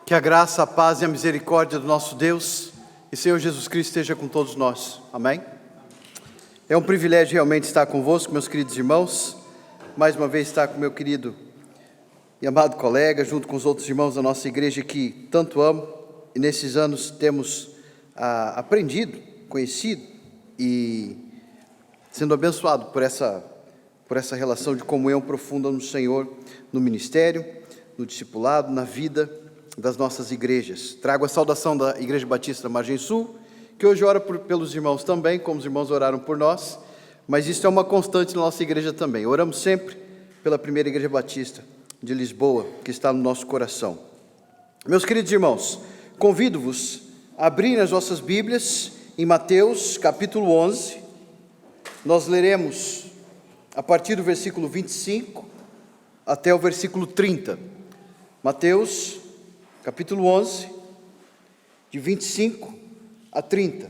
Que a graça, a paz e a misericórdia do nosso Deus e Senhor Jesus Cristo esteja com todos nós. Amém? É um privilégio realmente estar convosco, meus queridos irmãos. Mais uma vez estar com meu querido e amado colega, junto com os outros irmãos da nossa igreja que tanto amo. E nesses anos temos aprendido, conhecido e sendo abençoado por essa relação de comunhão profunda no Senhor, no ministério, no discipulado, na vida das nossas igrejas. Trago a saudação da Igreja Batista da Margem Sul, que hoje ora pelos irmãos também, como os irmãos oraram por nós, mas isso é uma constante na nossa igreja também. Oramos sempre pela primeira Igreja Batista de Lisboa, que está no nosso coração. Meus queridos irmãos, convido-vos a abrirem as vossas Bíblias em Mateus capítulo 11. Nós leremos a partir do versículo 25 até o versículo 30. Mateus capítulo 11, de 25 a 30.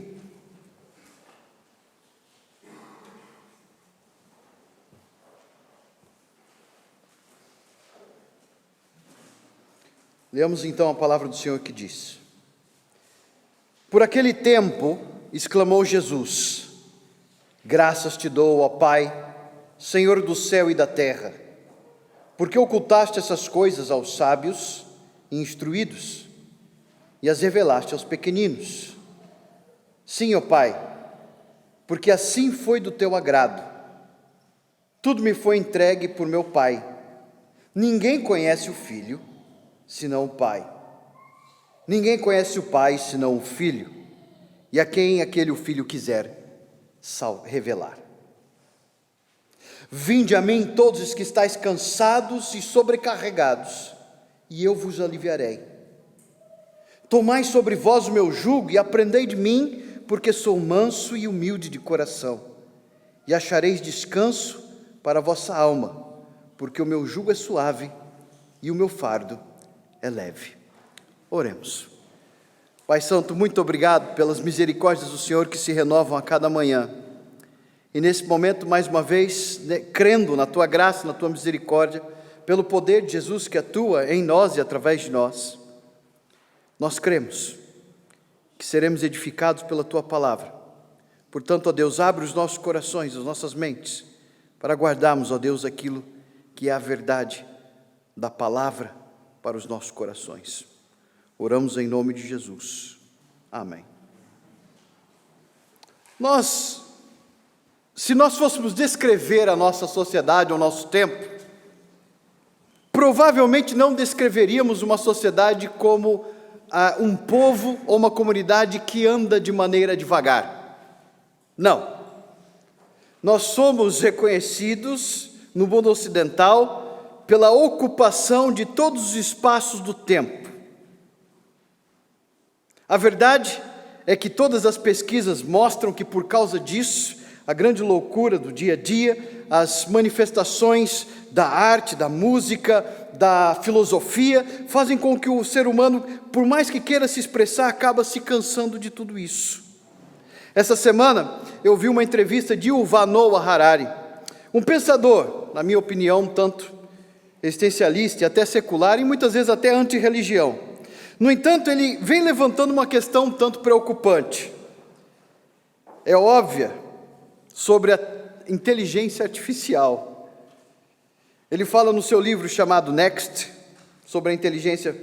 Leamos então a palavra do Senhor que diz: Por aquele tempo, exclamou Jesus: Graças te dou, ó Pai, Senhor do céu e da terra, porque ocultaste essas coisas aos sábios e instruídos, e as revelaste aos pequeninos. Sim, ó Pai, porque assim foi do teu agrado. Tudo me foi entregue por meu Pai. Ninguém conhece o Filho, senão o Pai. Ninguém conhece o Pai, senão o Filho, e a quem aquele o Filho quiser revelar. Vinde a mim todos os que estáis cansados e sobrecarregados, e eu vos aliviarei. Tomai sobre vós o meu jugo e aprendei de mim, porque sou manso e humilde de coração, e achareis descanso para a vossa alma, porque o meu jugo é suave e o meu fardo é leve. Oremos. Pai Santo, muito obrigado pelas misericórdias do Senhor que se renovam a cada manhã. E nesse momento, mais uma vez, crendo na Tua graça, na Tua misericórdia, pelo poder de Jesus que atua em nós e através de nós, nós cremos que seremos edificados pela Tua palavra. Portanto, ó Deus, abre os nossos corações, as nossas mentes, para guardarmos, ó Deus, aquilo que é a verdade da palavra para os nossos corações. Oramos em nome de Jesus. Amém. Se nós fôssemos descrever a nossa sociedade, o nosso tempo, provavelmente não descreveríamos uma sociedade como um povo ou uma comunidade que anda de maneira devagar. Não. Nós somos reconhecidos no mundo ocidental pela ocupação de todos os espaços do tempo. A verdade é que todas as pesquisas mostram que por causa disso, a grande loucura do dia a dia, as manifestações da arte, da música, da filosofia, fazem com que o ser humano, por mais que queira se expressar, acaba se cansando de tudo isso. Essa semana eu vi uma entrevista de Yuval Noah Harari, um pensador, na minha opinião, tanto existencialista e até secular, e muitas vezes até anti-religião. No entanto, ele vem levantando uma questão um tanto preocupante. É óbvia, sobre a inteligência artificial. Ele fala no seu livro chamado Next, sobre a inteligência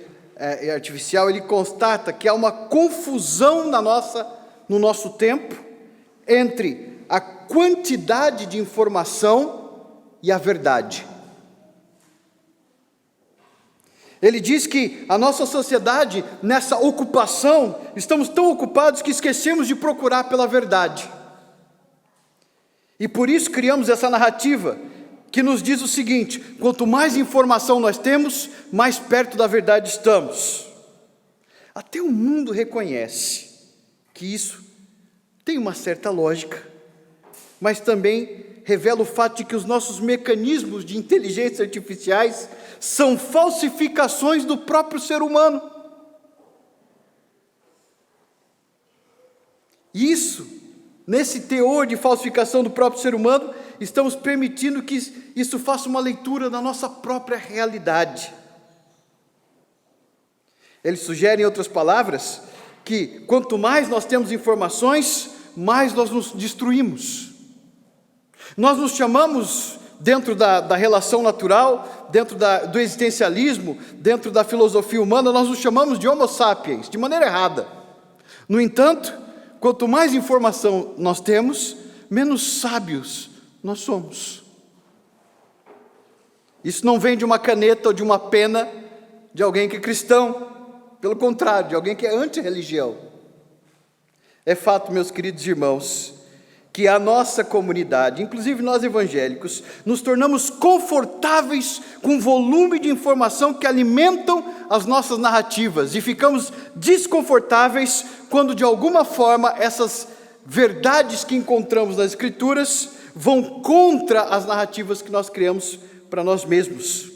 artificial, ele constata que há uma confusão no nosso tempo entre a quantidade de informação e a verdade. Ele diz que a nossa sociedade, nessa ocupação, estamos tão ocupados que esquecemos de procurar pela verdade. E por isso criamos essa narrativa que nos diz o seguinte: quanto mais informação nós temos, mais perto da verdade estamos. Até o mundo reconhece que isso tem uma certa lógica, mas também revela o fato de que os nossos mecanismos de inteligência artificiais são falsificações do próprio ser humano. Isso, nesse teor de falsificação do próprio ser humano, estamos permitindo que isso faça uma leitura da nossa própria realidade. Ele sugere, em outras palavras, que quanto mais nós temos informações, mais nós nos destruímos. Nós nos chamamos, dentro da relação natural, dentro do existencialismo, dentro da filosofia humana, nós nos chamamos de Homo sapiens, de maneira errada. No entanto, quanto mais informação nós temos, menos sábios nós somos. Isso não vem de uma caneta ou de uma pena de alguém que é cristão. Pelo contrário, de alguém que é anti-religião. É fato, meus queridos irmãos, que a nossa comunidade, inclusive nós evangélicos, nos tornamos confortáveis com o volume de informação que alimentam as nossas narrativas e ficamos desconfortáveis quando de alguma forma essas verdades que encontramos nas Escrituras vão contra as narrativas que nós criamos para nós mesmos.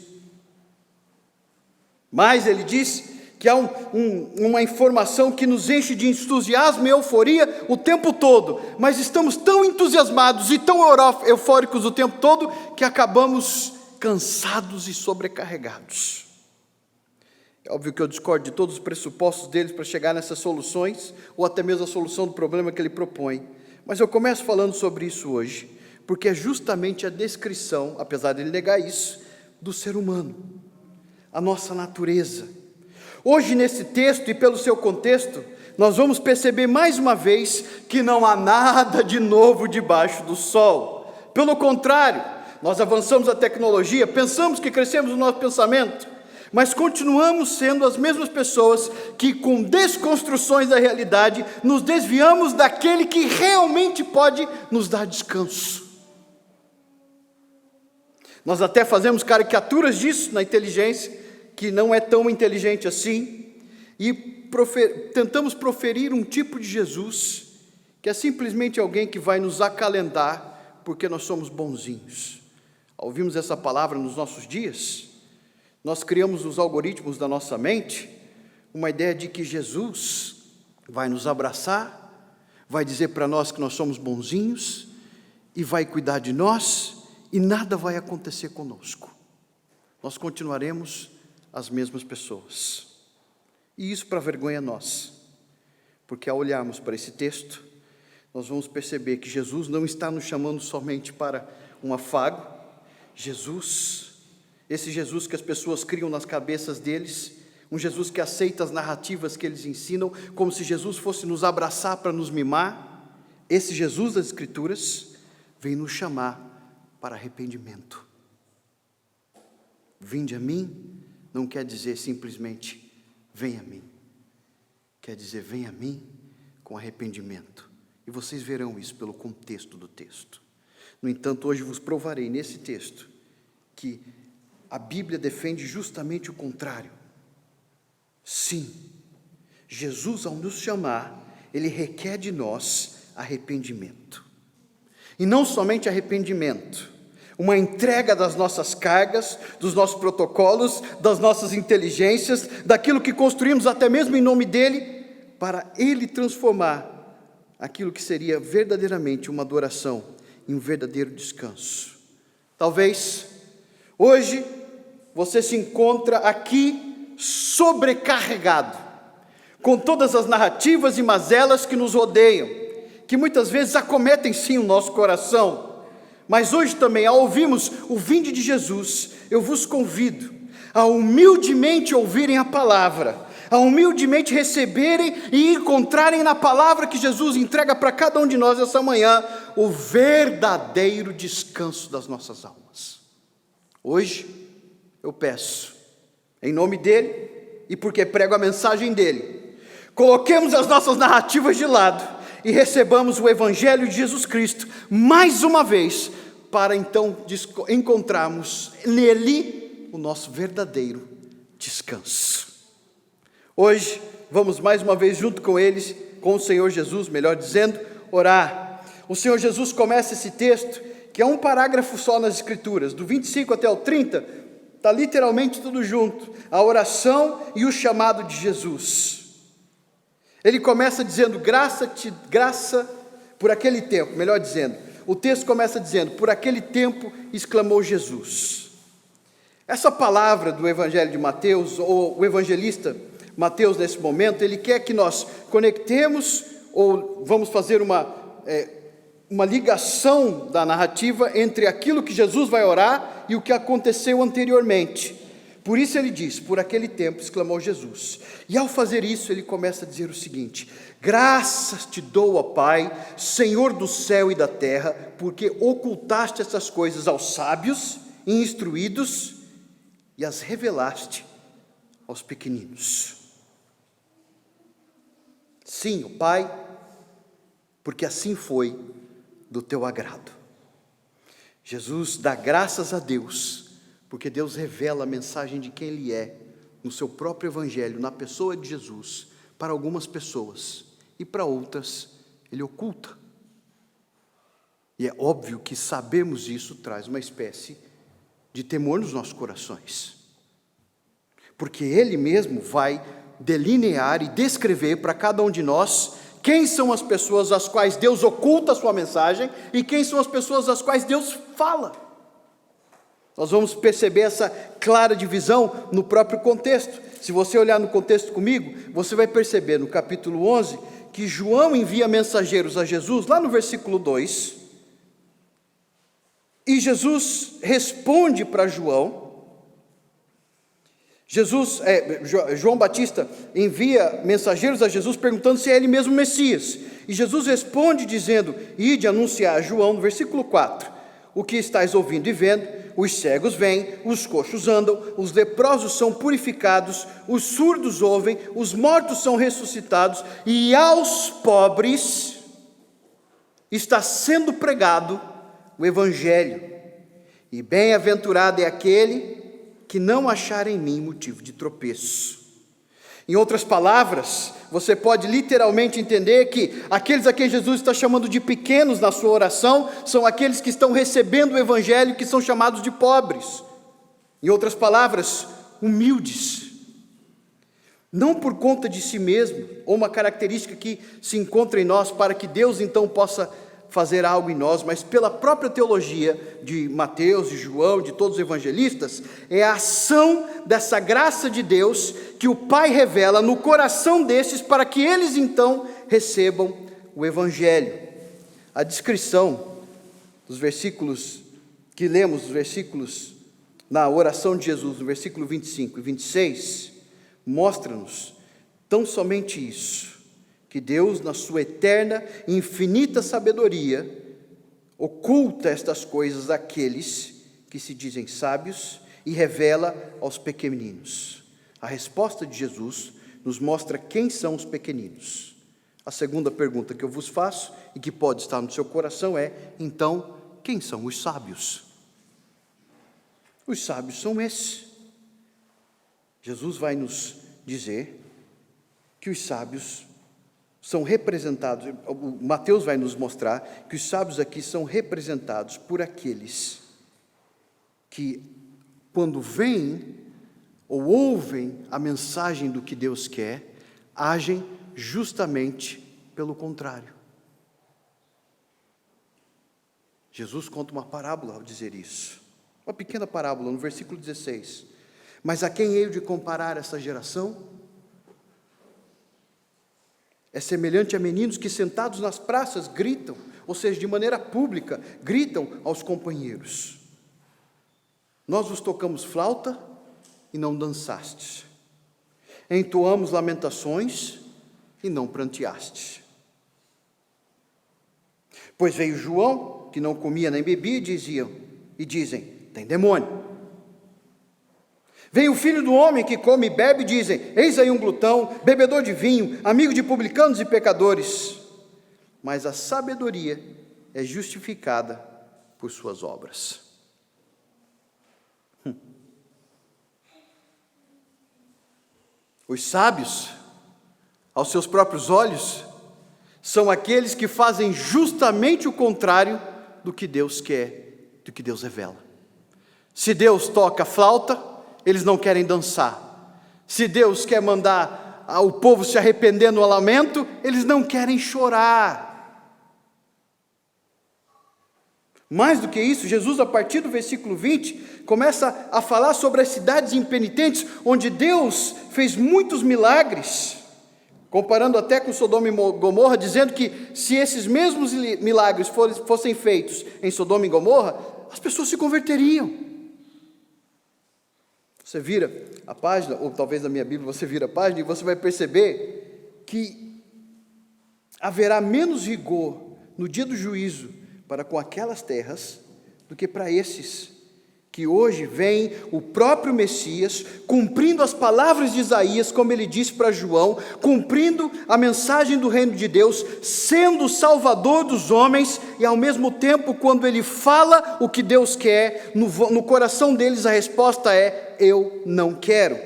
Mas ele diz que há uma informação que nos enche de entusiasmo e euforia o tempo todo, mas estamos tão entusiasmados e tão eufóricos o tempo todo, que acabamos cansados e sobrecarregados. É óbvio que eu discordo de todos os pressupostos deles para chegar nessas soluções, ou até mesmo a solução do problema que ele propõe, mas eu começo falando sobre isso hoje, porque é justamente a descrição, apesar de ele negar isso, do ser humano, a nossa natureza. Hoje, nesse texto e pelo seu contexto, nós vamos perceber mais uma vez que não há nada de novo debaixo do sol. Pelo contrário, nós avançamos a tecnologia, pensamos que crescemos no nosso pensamento, mas continuamos sendo as mesmas pessoas que, com desconstruções da realidade, nos desviamos daquele que realmente pode nos dar descanso. Nós até fazemos caricaturas disso na inteligência, que não é tão inteligente assim, e tentamos proferir um tipo de Jesus, que é simplesmente alguém que vai nos acalentar, porque nós somos bonzinhos. Ao ouvirmos essa palavra nos nossos dias, nós criamos nos algoritmos da nossa mente, uma ideia de que Jesus vai nos abraçar, vai dizer para nós que nós somos bonzinhos, e vai cuidar de nós, e nada vai acontecer conosco. Nós continuaremos as mesmas pessoas. E isso para vergonha nossa, porque ao olharmos para esse texto, nós vamos perceber que Jesus não está nos chamando somente para um afago. Esse Jesus que as pessoas criam nas cabeças deles, um Jesus que aceita as narrativas que eles ensinam, como se Jesus fosse nos abraçar para nos mimar, esse Jesus das Escrituras vem nos chamar para arrependimento. Vinde a mim, não quer dizer simplesmente, vem a mim. Quer dizer, vem a mim com arrependimento. E vocês verão isso pelo contexto do texto. No entanto, hoje vos provarei nesse texto que a Bíblia defende justamente o contrário. Sim, Jesus, ao nos chamar, ele requer de nós arrependimento. E não somente arrependimento, uma entrega das nossas cargas, dos nossos protocolos, das nossas inteligências, daquilo que construímos até mesmo em nome dele, para ele transformar aquilo que seria verdadeiramente uma adoração em um verdadeiro descanso. Talvez hoje você se encontra aqui sobrecarregado, com todas as narrativas e mazelas que nos rodeiam, que muitas vezes acometem sim o nosso coração. Mas hoje também, ao ouvirmos o vinde de Jesus, eu vos convido a humildemente ouvirem a palavra, a humildemente receberem e encontrarem na palavra que Jesus entrega para cada um de nós essa manhã, o verdadeiro descanso das nossas almas. Hoje, eu peço, em nome dele, e porque prego a mensagem dele, coloquemos as nossas narrativas de lado, e recebamos o Evangelho de Jesus Cristo, mais uma vez, para então encontrarmos nele o nosso verdadeiro descanso. Hoje, vamos mais uma vez junto com eles, com o Senhor Jesus, melhor dizendo, orar. O Senhor Jesus começa esse texto, que é um parágrafo só nas Escrituras, do 25 até o 30, está literalmente tudo junto, a oração e o chamado de Jesus. Ele começa dizendo, graça por aquele tempo, melhor dizendo, o texto começa dizendo, por aquele tempo exclamou Jesus. Essa palavra do Evangelho de Mateus, ou o evangelista Mateus nesse momento, ele quer que nós conectemos, ou vamos fazer uma ligação da narrativa entre aquilo que Jesus vai orar e o que aconteceu anteriormente. Por isso ele diz, por aquele tempo, exclamou Jesus. E ao fazer isso, ele começa a dizer o seguinte: graças te dou, ó Pai, Senhor do céu e da terra, porque ocultaste essas coisas aos sábios e instruídos e as revelaste aos pequeninos. Sim, ó Pai, porque assim foi do teu agrado. Jesus dá graças a Deus, porque Deus revela a mensagem de quem Ele é, no seu próprio Evangelho, na pessoa de Jesus, para algumas pessoas, e para outras Ele oculta. E é óbvio que sabemos isso traz uma espécie de temor nos nossos corações, porque Ele mesmo vai delinear e descrever para cada um de nós quem são as pessoas às quais Deus oculta a sua mensagem e quem são as pessoas às quais Deus fala. Nós vamos perceber essa clara divisão no próprio contexto. Se você olhar no contexto comigo, você vai perceber no capítulo 11 que João envia mensageiros a Jesus, lá no versículo 2, e Jesus responde para João. João Batista envia mensageiros a Jesus perguntando se é ele mesmo o Messias, e Jesus responde dizendo: ide anunciar a João, no versículo 4, o que estáis ouvindo e vendo: os cegos veem, os coxos andam, os leprosos são purificados, os surdos ouvem, os mortos são ressuscitados, e aos pobres está sendo pregado o Evangelho, e bem-aventurado é aquele que não achar em mim motivo de tropeço. Em outras palavras, você pode literalmente entender que aqueles a quem Jesus está chamando de pequenos na sua oração são aqueles que estão recebendo o Evangelho, que são chamados de pobres. Em outras palavras, humildes. Não por conta de si mesmo, ou uma característica que se encontra em nós para que Deus então possa fazer algo em nós, mas pela própria teologia de Mateus, de João, de todos os evangelistas, é a ação dessa graça de Deus que o Pai revela no coração desses para que eles então recebam o Evangelho. A descrição dos versículos que lemos, os versículos na oração de Jesus, no versículo 25 e 26, mostra-nos tão somente isso, que Deus, na sua eterna e infinita sabedoria, oculta estas coisas àqueles que se dizem sábios e revela aos pequeninos. A resposta de Jesus nos mostra quem são os pequeninos. A segunda pergunta que eu vos faço, e que pode estar no seu coração, é: então, quem são os sábios? Os sábios são esses. Jesus vai nos dizer que os sábios são representados, Mateus vai nos mostrar que os sábios aqui são representados por aqueles que, quando veem ou ouvem a mensagem do que Deus quer, agem justamente pelo contrário. Jesus conta uma parábola ao dizer isso, uma pequena parábola no versículo 16. Mas a quem hei de comparar essa geração? É semelhante a meninos que sentados nas praças gritam, ou seja, de maneira pública, gritam aos companheiros: nós vos tocamos flauta e não dançastes, entoamos lamentações e não pranteastes. Pois veio João, que não comia nem bebia, e dizem: tem demônio. Vem o filho do homem que come e bebe e dizem: eis aí um glutão, bebedor de vinho, amigo de publicanos e pecadores. Mas a sabedoria é justificada por suas obras. Os sábios, aos seus próprios olhos, são aqueles que fazem justamente o contrário do que Deus quer, do que Deus revela. Se Deus toca flauta, eles não querem dançar. Se Deus quer mandar o povo se arrepender no lamento, eles não querem chorar. Mais do que isso, Jesus, a partir do versículo 20, começa a falar sobre as cidades impenitentes, onde Deus fez muitos milagres, comparando até com Sodoma e Gomorra, dizendo que se esses mesmos milagres fossem feitos em Sodoma e Gomorra, as pessoas se converteriam. Você vira a página, ou talvez na minha Bíblia você vira a página, e você vai perceber que haverá menos rigor no dia do juízo para com aquelas terras do que para esses, que hoje vem o próprio Messias, cumprindo as palavras de Isaías, como ele disse para João, cumprindo a mensagem do reino de Deus, sendo o salvador dos homens, e ao mesmo tempo, quando ele fala o que Deus quer, no coração deles a resposta é: eu não quero.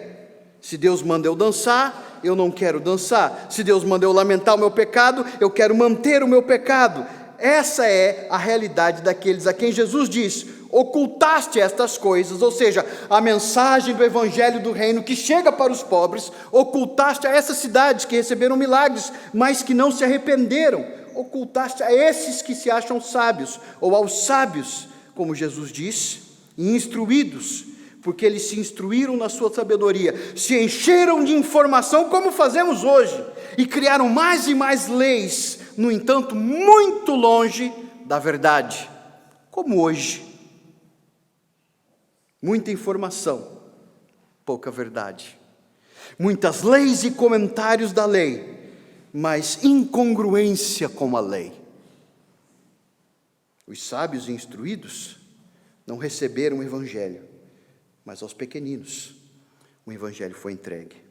Se Deus manda eu dançar, eu não quero dançar. Se Deus manda eu lamentar o meu pecado, eu quero manter o meu pecado. Essa é a realidade daqueles a quem Jesus diz: ocultaste estas coisas, ou seja, a mensagem do evangelho do reino que chega para os pobres, ocultaste a essas cidades que receberam milagres, mas que não se arrependeram, ocultaste a esses que se acham sábios, ou aos sábios, como Jesus disse, e instruídos, porque eles se instruíram na sua sabedoria, se encheram de informação como fazemos hoje, e criaram mais e mais leis, no entanto, muito longe da verdade, como hoje. Muita informação, pouca verdade. Muitas leis e comentários da lei, mas incongruência com a lei. Os sábios e instruídos não receberam o evangelho, mas aos pequeninos o evangelho foi entregue.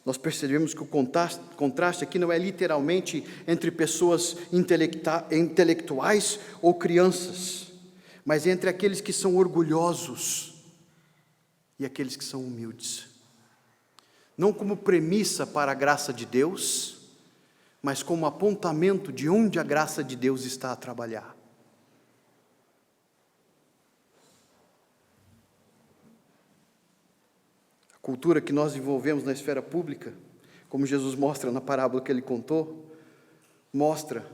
Nós percebemos que o contraste aqui não é literalmente entre pessoas intelectuais ou crianças, mas entre aqueles que são orgulhosos e aqueles que são humildes. Não como premissa para a graça de Deus, mas como apontamento de onde a graça de Deus está a trabalhar. A cultura que nós desenvolvemos na esfera pública, como Jesus mostra na parábola que ele contou, mostra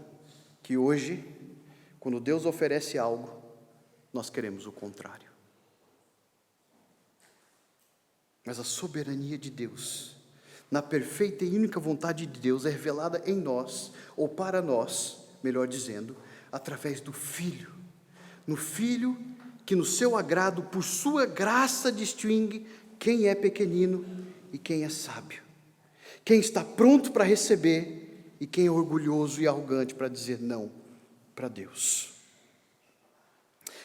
que hoje, quando Deus oferece algo, nós queremos o contrário. Mas a soberania de Deus, na perfeita e única vontade de Deus, é revelada em nós, ou para nós, melhor dizendo, através do Filho. No Filho que no seu agrado, por sua graça, distingue quem é pequenino e quem é sábio. Quem está pronto para receber e quem é orgulhoso e arrogante para dizer não para Deus.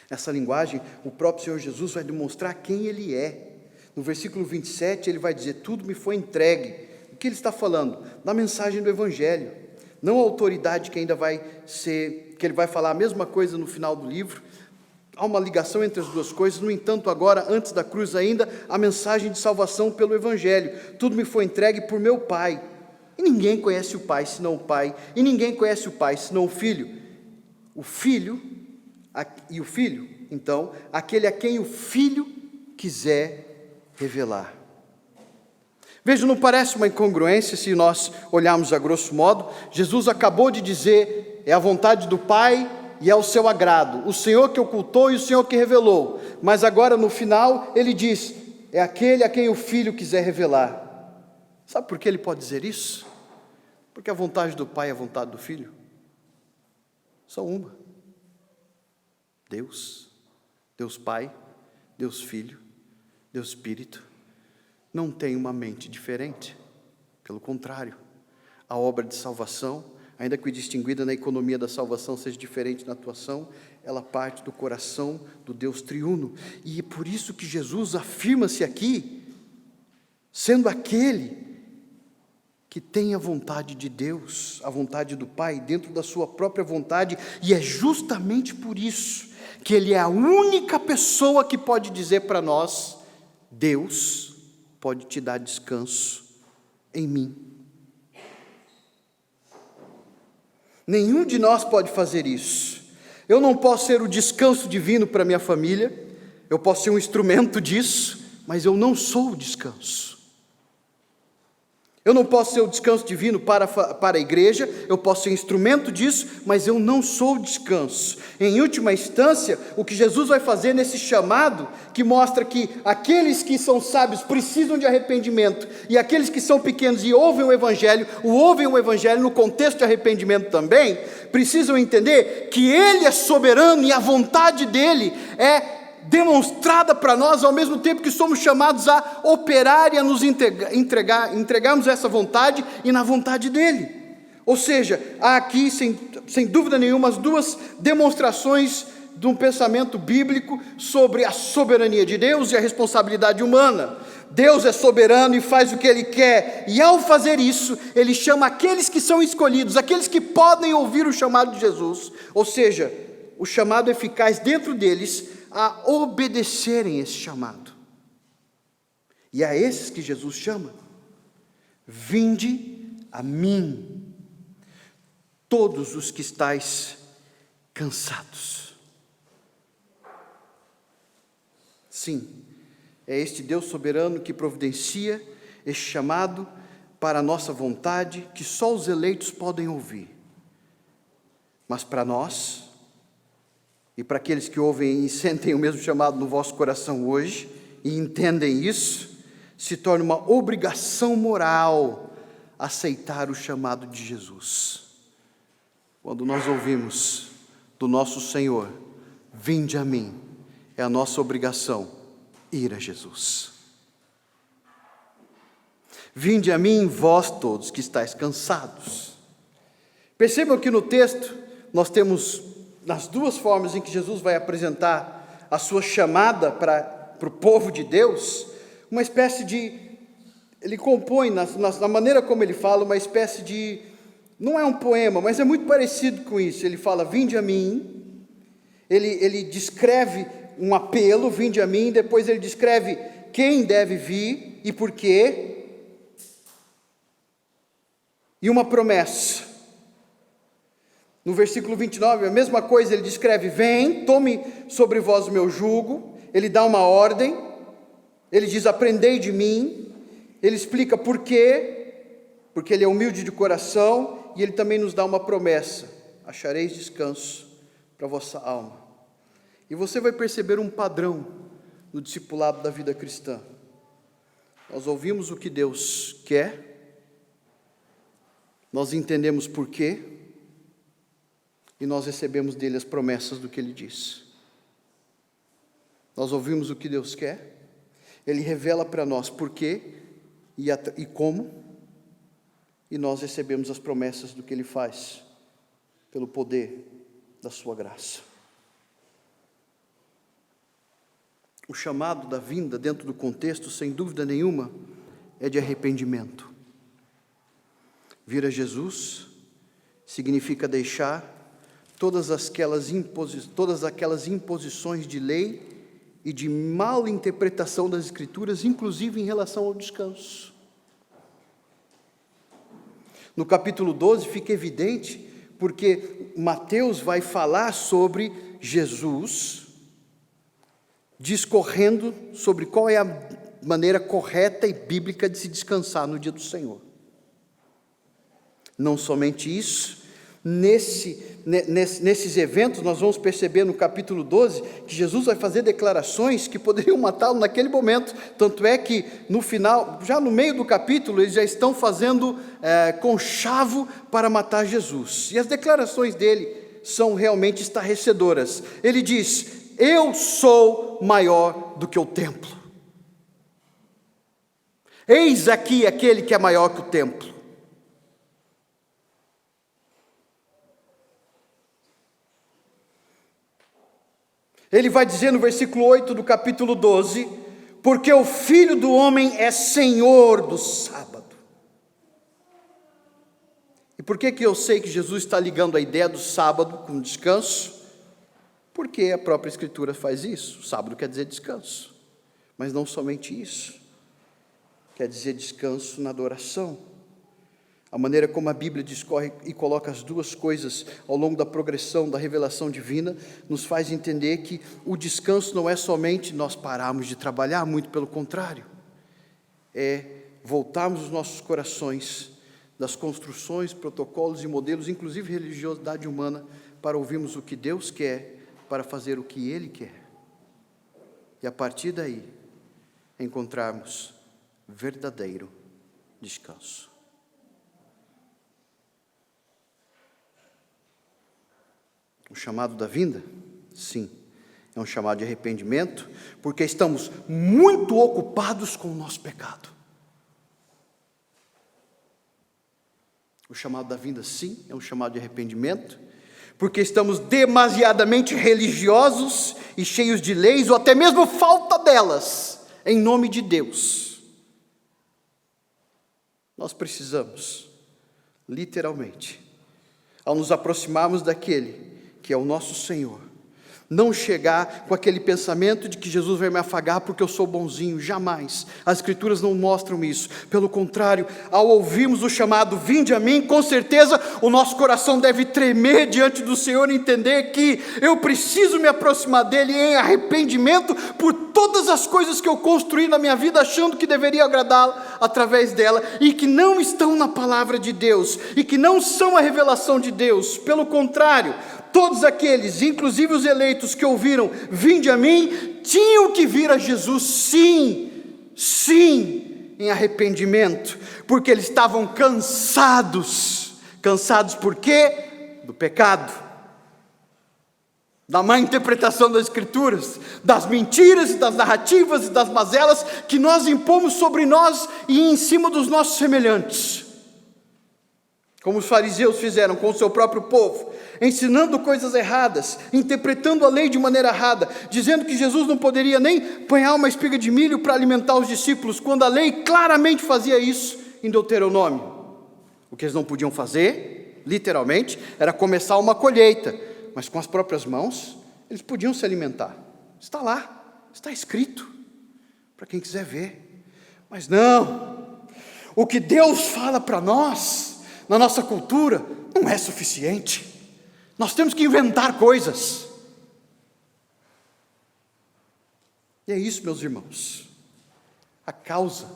Nessa linguagem, o próprio Senhor Jesus vai demonstrar quem Ele é. No versículo 27, Ele vai dizer: tudo me foi entregue. O que Ele está falando? Na mensagem do Evangelho. Não a autoridade que ainda vai ser, que Ele vai falar a mesma coisa no final do livro. Há uma ligação entre as duas coisas. No entanto, agora, antes da cruz ainda, a mensagem de salvação pelo Evangelho. Tudo me foi entregue por meu Pai. E ninguém conhece o Pai senão o Pai. E ninguém conhece o Pai senão o Filho. O Filho, então, aquele a quem o Filho quiser revelar. Veja, não parece uma incongruência se nós olharmos a grosso modo? Jesus acabou de dizer: é a vontade do Pai e é o seu agrado, o Senhor que ocultou e o Senhor que revelou. Mas agora no final ele diz: é aquele a quem o Filho quiser revelar. Sabe por que ele pode dizer isso? Porque a vontade do Pai e a vontade do Filho são uma. Deus Pai, Deus Filho, Deus Espírito, não tem uma mente diferente. Pelo contrário, a obra de salvação, ainda que distinguida na economia da salvação seja diferente na atuação, ela parte do coração do Deus triuno. E é por isso que Jesus afirma-se aqui, sendo aquele que tem a vontade de Deus, a vontade do Pai, dentro da sua própria vontade, e é justamente por isso que Ele é a única pessoa que pode dizer para nós: Deus pode te dar descanso em mim. Nenhum de nós pode fazer isso. Eu não posso ser o descanso divino para minha família, eu posso ser um instrumento disso, mas eu não sou o descanso. Eu não posso ser o descanso divino para a igreja, eu posso ser instrumento disso, mas eu não sou o descanso. Em última instância, o que Jesus vai fazer nesse chamado, que mostra que aqueles que são sábios precisam de arrependimento, e aqueles que são pequenos e ouvem o Evangelho no contexto de arrependimento também, precisam entender que Ele é soberano e a vontade dEle é demonstrada para nós, ao mesmo tempo que somos chamados a operar e a nos entregarmos essa vontade e na vontade dEle. Ou seja, há aqui, sem dúvida nenhuma, as duas demonstrações de um pensamento bíblico sobre a soberania de Deus e a responsabilidade humana. Deus é soberano e faz o que Ele quer, e ao fazer isso, Ele chama aqueles que são escolhidos, aqueles que podem ouvir o chamado de Jesus, ou seja, o chamado eficaz dentro deles, a obedecerem esse chamado. E a esses que Jesus chama: vinde a mim, todos os que estáis cansados. Sim, é este Deus soberano que providencia este chamado para a nossa vontade, que só os eleitos podem ouvir. Mas para nós, e para aqueles que ouvem e sentem o mesmo chamado no vosso coração hoje, e entendem isso, se torna uma obrigação moral aceitar o chamado de Jesus. Quando nós ouvimos do nosso Senhor: vinde a mim, é a nossa obrigação ir a Jesus. Vinde a mim, vós todos que estáis cansados. Percebam que no texto nós temos, nas duas formas em que Jesus vai apresentar a sua chamada para o povo de Deus, uma espécie de, ele compõe, na maneira como ele fala, uma espécie de, não é um poema, mas é muito parecido com isso. Ele fala: vinde a mim, ele descreve um apelo, vinde a mim, depois ele descreve quem deve vir e por quê, e uma promessa. No versículo 29, a mesma coisa, ele descreve: vem, tome sobre vós o meu jugo. Ele dá uma ordem, ele diz: aprendei de mim. Ele explica por quê, porque ele é humilde de coração, e ele também nos dá uma promessa: achareis descanso para a vossa alma. E você vai perceber um padrão no discipulado da vida cristã. Nós ouvimos o que Deus quer, nós entendemos por quê, e nós recebemos dele as promessas do que ele diz. Nós ouvimos o que Deus quer, ele revela para nós por quê e como, e nós recebemos as promessas do que ele faz, pelo poder da sua graça. O chamado da vinda, dentro do contexto, sem dúvida nenhuma, é de arrependimento. Vir a Jesus significa deixar todas aquelas imposições de lei e de mal interpretação das Escrituras, inclusive em relação ao descanso. No capítulo 12 fica evidente, porque Mateus vai falar sobre Jesus, discorrendo sobre qual é a maneira correta e bíblica de se descansar no dia do Senhor. Não somente isso, nesses eventos nós vamos perceber no capítulo 12 que Jesus vai fazer declarações que poderiam matá-lo naquele momento. Tanto é que no final, já no meio do capítulo, eles já estão fazendo conchavo para matar Jesus. E as declarações dele são realmente estarrecedoras. Ele diz: eu sou maior do que o templo. Eis aqui aquele que é maior que o templo. Ele vai dizer no versículo 8 do capítulo 12: porque o Filho do Homem é Senhor do sábado. E por que eu sei que Jesus está ligando a ideia do sábado com descanso? Porque a própria Escritura faz isso. O sábado quer dizer descanso, mas não somente isso, quer dizer descanso na adoração. A maneira como a Bíblia discorre e coloca as duas coisas ao longo da progressão da revelação divina, nos faz entender que o descanso não é somente nós pararmos de trabalhar, muito pelo contrário. É voltarmos os nossos corações das construções, protocolos e modelos, inclusive religiosidade humana, para ouvirmos o que Deus quer, para fazer o que Ele quer. E a partir daí, encontrarmos verdadeiro descanso. O chamado da vinda? Sim, é um chamado de arrependimento, porque estamos muito ocupados com o nosso pecado. O chamado da vinda, sim, é um chamado de arrependimento, porque estamos demasiadamente religiosos e cheios de leis, ou até mesmo falta delas, em nome de Deus. Nós precisamos, literalmente, ao nos aproximarmos daquele que é o nosso Senhor, não chegar com aquele pensamento de que Jesus vai me afagar porque eu sou bonzinho, jamais. As Escrituras não mostram isso. Pelo contrário, ao ouvirmos o chamado, vinde a mim, com certeza o nosso coração deve tremer diante do Senhor e entender que eu preciso me aproximar dEle em arrependimento por todas as coisas que eu construí na minha vida achando que deveria agradá-lo através dela e que não estão na palavra de Deus e que não são a revelação de Deus. Pelo contrário, todos aqueles, inclusive os eleitos que ouviram, vinde a mim, tinham que vir a Jesus, sim, em arrependimento, porque eles estavam cansados. Cansados por quê? Do pecado, da má interpretação das Escrituras, das mentiras, das narrativas e das mazelas que nós impomos sobre nós e em cima dos nossos semelhantes. Como os fariseus fizeram com o seu próprio povo, ensinando coisas erradas, interpretando a lei de maneira errada, dizendo que Jesus não poderia nem apanhar uma espiga de milho para alimentar os discípulos, quando a lei claramente fazia isso em Deuteronômio. O que eles não podiam fazer, literalmente, era começar uma colheita, mas com as próprias mãos, eles podiam se alimentar. Está lá, está escrito, para quem quiser ver. Mas não, o que Deus fala para nós, na nossa cultura, não é suficiente. Nós temos que inventar coisas. E é isso, meus irmãos, a causa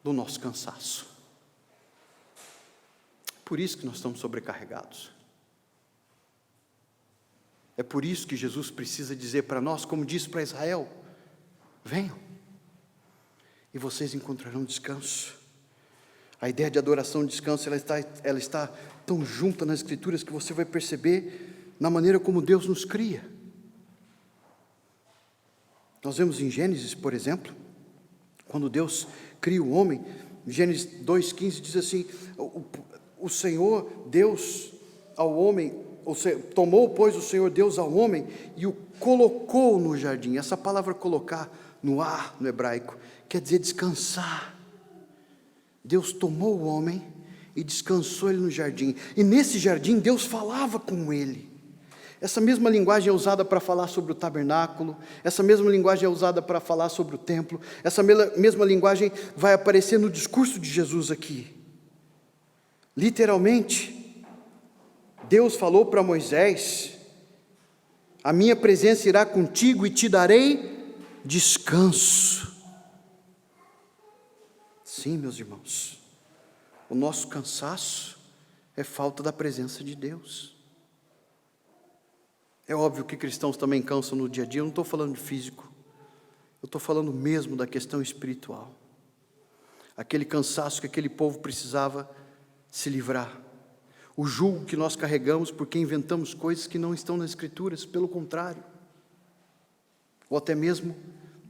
do nosso cansaço. Por isso que nós estamos sobrecarregados. É por isso que Jesus precisa dizer para nós, como disse para Israel: venham, e vocês encontrarão descanso. A ideia de adoração e descanso, ela está tão junta nas Escrituras que você vai perceber na maneira como Deus nos cria. Nós vemos em Gênesis, por exemplo, quando Deus cria o homem, Gênesis 2,15 diz assim: o Senhor Deus ao homem, tomou, pois, o Senhor Deus ao homem e o colocou no jardim. Essa palavra colocar, no ar, no hebraico, quer dizer descansar. Deus tomou o homem e descansou ele no jardim. E nesse jardim Deus falava com ele. Essa mesma linguagem é usada para falar sobre o tabernáculo. Essa mesma linguagem é usada para falar sobre o templo. Essa mesma linguagem vai aparecer no discurso de Jesus aqui. Literalmente, Deus falou para Moisés: a minha presença irá contigo e te darei descanso. Sim, meus irmãos, o nosso cansaço é falta da presença de Deus. É óbvio que cristãos também cansam no dia a dia, eu não estou falando de físico, eu estou falando mesmo da questão espiritual. Aquele cansaço que aquele povo precisava se livrar. O jugo que nós carregamos porque inventamos coisas que não estão nas Escrituras, pelo contrário. Ou até mesmo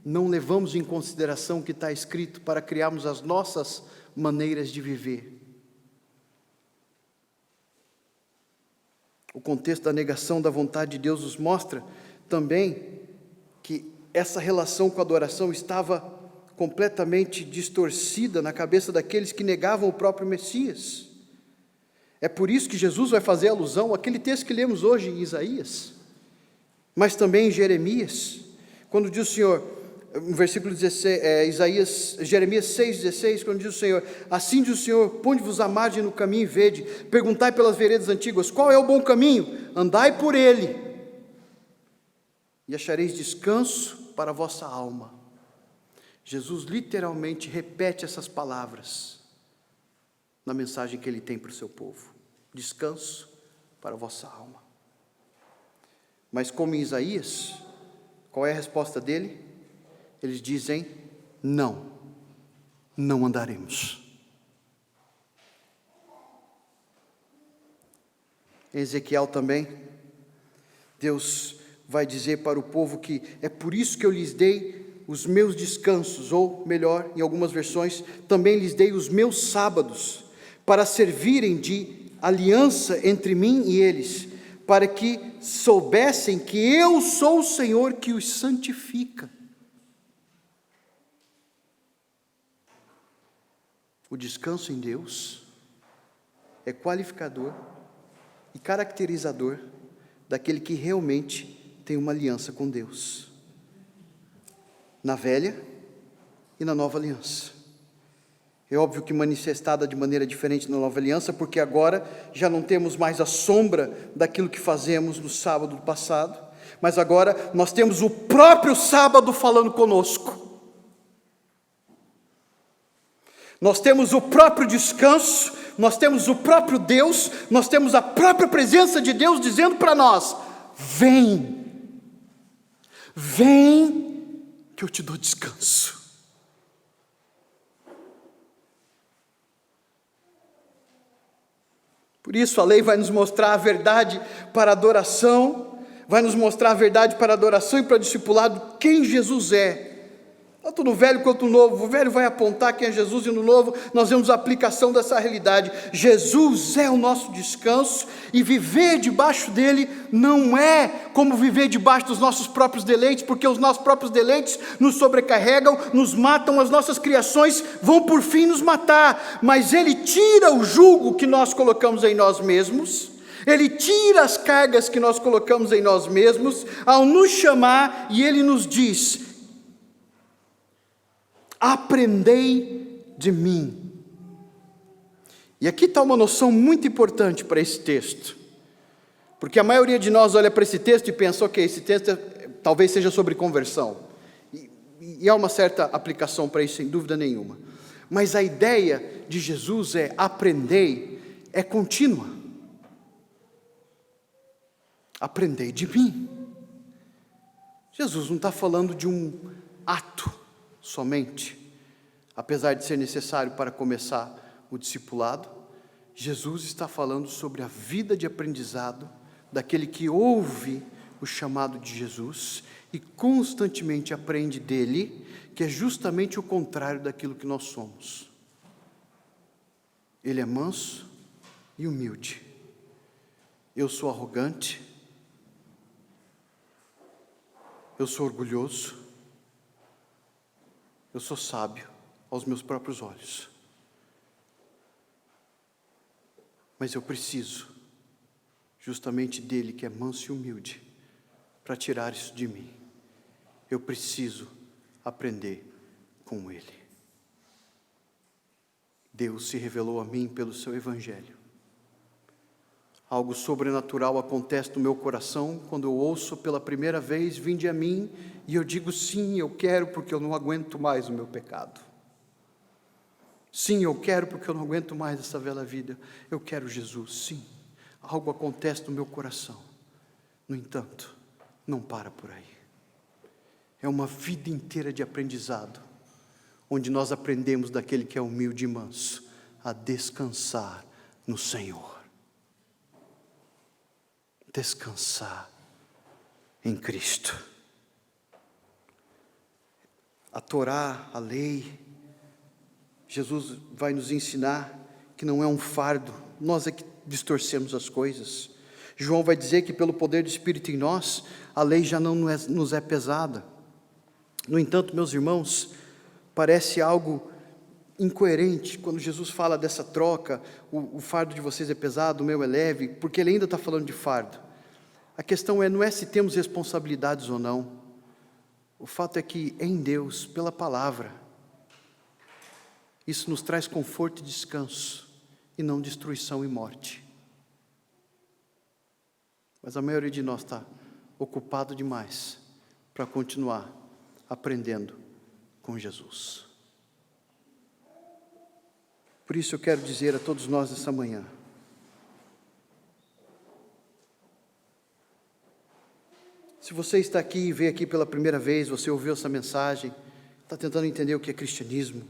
não levamos em consideração o que está escrito para criarmos as nossas maneiras de viver. O contexto da negação da vontade de Deus nos mostra também que essa relação com a adoração estava completamente distorcida na cabeça daqueles que negavam o próprio Messias. É por isso que Jesus vai fazer alusão àquele texto que lemos hoje em Isaías, mas também em Jeremias, quando diz o Senhor, no versículo 16, Jeremias 6,16, quando diz o Senhor: assim diz o Senhor, ponde-vos à margem no caminho e vede, perguntai pelas veredas antigas, qual é o bom caminho? Andai por ele, e achareis descanso para a vossa alma. Jesus literalmente repete essas palavras na mensagem que ele tem para o seu povo: descanso para a vossa alma. Mas como em Isaías, qual é a resposta dele? Eles dizem: não andaremos. Em Ezequiel também, Deus vai dizer para o povo que é por isso que eu lhes dei os meus descansos, ou melhor, em algumas versões, também lhes dei os meus sábados, para servirem de aliança entre mim e eles, para que soubessem que eu sou o Senhor que os santifica. O descanso em Deus é qualificador e caracterizador daquele que realmente tem uma aliança com Deus, na velha e na nova aliança. É óbvio que manifestada de maneira diferente na nova aliança, porque agora já não temos mais a sombra daquilo que fazemos no sábado do passado, mas agora nós temos o próprio sábado falando conosco. Nós temos o próprio descanso, nós temos o próprio Deus, nós temos a própria presença de Deus dizendo para nós: vem que eu te dou descanso. Por isso a lei vai nos mostrar a verdade para a adoração, vai nos mostrar a verdade para a adoração e para o discipulado, quem Jesus é. Tanto no velho quanto no novo, o velho vai apontar quem é Jesus, e no novo nós vemos a aplicação dessa realidade. Jesus é o nosso descanso, e viver debaixo dele não é como viver debaixo dos nossos próprios deleites, porque os nossos próprios deleites nos sobrecarregam, nos matam, as nossas criações vão por fim nos matar, mas ele tira o jugo que nós colocamos em nós mesmos, ele tira as cargas que nós colocamos em nós mesmos, ao nos chamar, e ele nos diz: aprendei de mim. E aqui está uma noção muito importante para esse texto, porque a maioria de nós olha para esse texto e pensa: ok, esse texto talvez seja sobre conversão, e há uma certa aplicação para isso, sem dúvida nenhuma, mas a ideia de Jesus aprendei, é contínua. Aprendei de mim. Jesus não está falando de um ato somente, apesar de ser necessário para começar o discipulado. Jesus está falando sobre a vida de aprendizado daquele que ouve o chamado de Jesus e constantemente aprende dele, que é justamente o contrário daquilo que nós somos. Ele é manso e humilde. Eu sou arrogante, eu sou orgulhoso, eu sou sábio aos meus próprios olhos, mas eu preciso justamente dele, que é manso e humilde, para tirar isso de mim. Eu preciso aprender com ele. Deus se revelou a mim pelo seu evangelho. Algo sobrenatural acontece no meu coração quando eu ouço pela primeira vez: vinde a mim, e eu digo: sim, eu quero, porque eu não aguento mais o meu pecado. Sim, eu quero, porque eu não aguento mais essa velha vida. Eu quero Jesus, sim. Algo acontece no meu coração. No entanto, não para por aí. É uma vida inteira de aprendizado, onde nós aprendemos daquele que é humilde e manso, a descansar no Senhor. Descansar em Cristo. A Torá, a lei, Jesus vai nos ensinar que não é um fardo, nós é que distorcemos as coisas. João vai dizer que pelo poder do Espírito em nós, a lei já não nos é pesada. No entanto, meus irmãos, parece algo incoerente quando Jesus fala dessa troca: o fardo de vocês é pesado, o meu é leve, porque ele ainda está falando de fardo. A questão não é se temos responsabilidades ou não. O fato é que em Deus, pela palavra, isso nos traz conforto e descanso, e não destruição e morte. Mas a maioria de nós está ocupado demais para continuar aprendendo com Jesus. Por isso eu quero dizer a todos nós essa manhã, se você está aqui e veio aqui pela primeira vez, você ouviu essa mensagem, está tentando entender o que é cristianismo,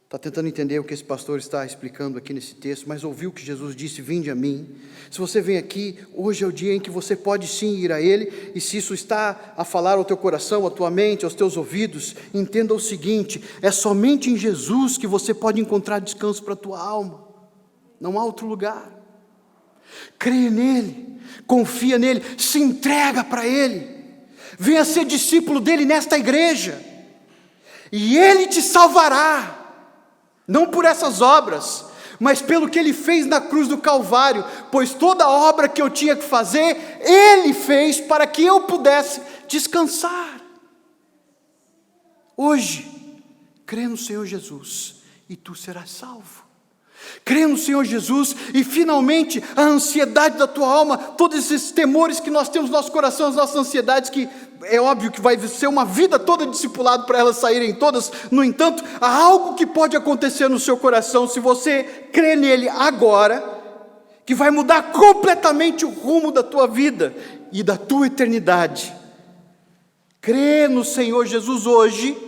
está tentando entender o que esse pastor está explicando aqui nesse texto, mas ouviu que Jesus disse, vinde a mim. Se você vem aqui, hoje é o dia em que você pode sim ir a Ele, e se isso está a falar ao teu coração, à tua mente, aos teus ouvidos, entenda o seguinte, é somente em Jesus que você pode encontrar descanso para a tua alma, não há outro lugar. Creia nele, confia nele, se entrega para Ele, venha ser discípulo dele nesta igreja, e Ele te salvará, não por essas obras, mas pelo que Ele fez na cruz do Calvário, pois toda a obra que eu tinha que fazer, Ele fez para que eu pudesse descansar. Hoje, crê no Senhor Jesus, e tu serás salvo. Crê no Senhor Jesus e finalmente a ansiedade da tua alma, todos esses temores que nós temos no nosso coração, as nossas ansiedades, que é óbvio que vai ser uma vida toda discipulado para elas saírem todas, no entanto, há algo que pode acontecer no seu coração, se você crê nele agora, que vai mudar completamente o rumo da tua vida e da tua eternidade. Crê no Senhor Jesus hoje,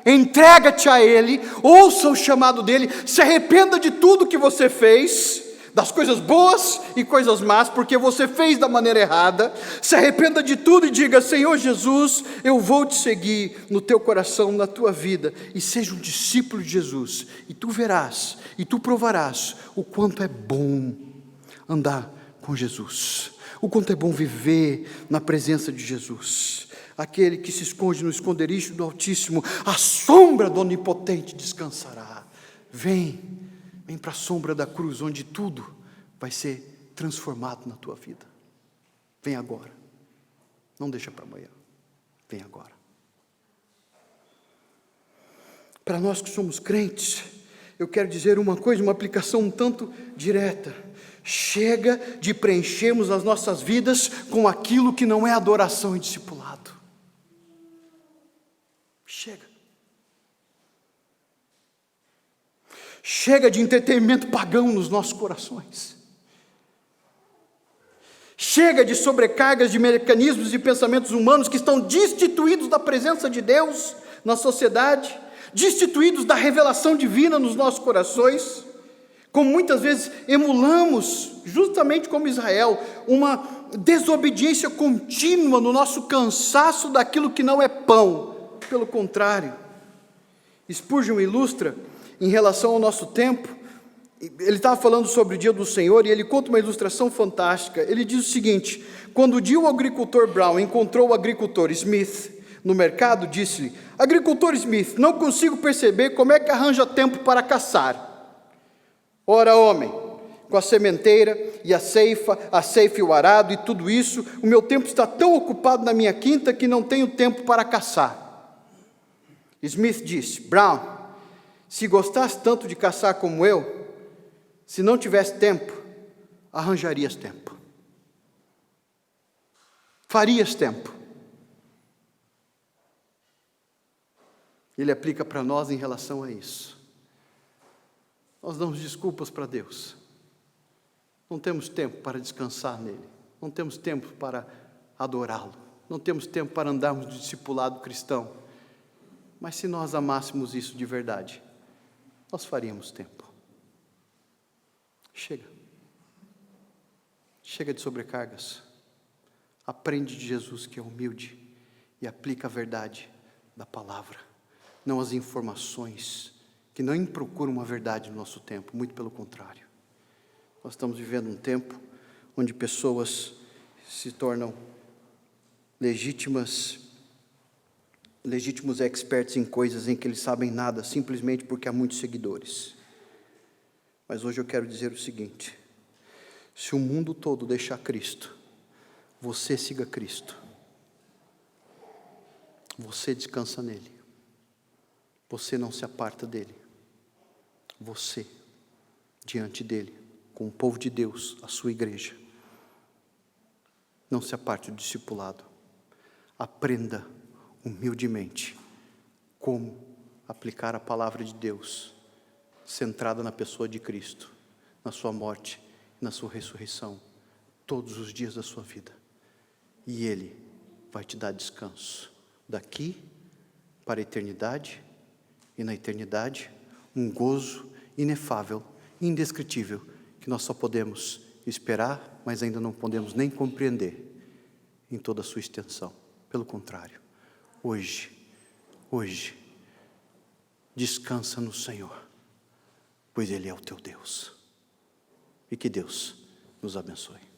entrega-te a Ele, ouça o chamado dEle, se arrependa de tudo que você fez, das coisas boas e coisas más, porque você fez da maneira errada, se arrependa de tudo e diga, Senhor Jesus, eu vou te seguir no teu coração, na tua vida, e seja um discípulo de Jesus, e tu verás, e tu provarás, o quanto é bom andar com Jesus, o quanto é bom viver na presença de Jesus. Aquele que se esconde no esconderijo do Altíssimo, a sombra do Onipotente descansará. Vem para a sombra da cruz, onde tudo vai ser transformado na tua vida. Vem agora, não deixa para amanhã, vem agora. Para nós que somos crentes, eu quero dizer uma coisa, uma aplicação um tanto direta. Chega de preenchermos as nossas vidas com aquilo que não é adoração e discipulado. Chega. Chega de entretenimento pagão nos nossos corações. Chega de sobrecargas de mecanismos e pensamentos humanos que estão destituídos da presença de Deus na sociedade, destituídos da revelação divina nos nossos corações, como muitas vezes emulamos, justamente como Israel, uma desobediência contínua no nosso cansaço daquilo que não é pão. Pelo contrário, Spurgeon ilustra em relação ao nosso tempo, ele estava falando sobre o dia do Senhor e ele conta uma ilustração fantástica. Ele diz o seguinte, quando o dia o agricultor Brown encontrou o agricultor Smith no mercado, disse-lhe, agricultor Smith, não consigo perceber como é que arranja tempo para caçar. Ora, homem, com a sementeira e a ceifa e o arado e tudo isso, o meu tempo está tão ocupado na minha quinta que não tenho tempo para caçar. Smith disse, Brown, se gostasse tanto de caçar como eu, se não tivesse tempo, arranjarias tempo. Farias tempo. Ele aplica para nós em relação a isso. Nós damos desculpas para Deus. Não temos tempo para descansar nele. Não temos tempo para adorá-lo. Não temos tempo para andarmos no discipulado cristão. Mas se nós amássemos isso de verdade, nós faríamos tempo. Chega. Chega de sobrecargas. Aprende de Jesus que é humilde e aplica a verdade da palavra, não as informações que não procuram uma verdade no nosso tempo, muito pelo contrário. Nós estamos vivendo um tempo onde pessoas se tornam legítimos experts em coisas em que eles sabem nada, simplesmente porque há muitos seguidores. Mas hoje eu quero dizer o seguinte, se o mundo todo deixar Cristo, você siga Cristo. Você descansa nele. Você não se aparta dele. Você, diante dele, com o povo de Deus, a sua igreja, não se aparte do discipulado. Aprenda humildemente como aplicar a palavra de Deus, centrada na pessoa de Cristo, na sua morte, na sua ressurreição, todos os dias da sua vida. E Ele vai te dar descanso, daqui para a eternidade, e na eternidade, um gozo inefável, indescritível, que nós só podemos esperar, mas ainda não podemos nem compreender em toda a sua extensão. Pelo contrário, hoje, descansa no Senhor, pois Ele é o teu Deus. E que Deus nos abençoe.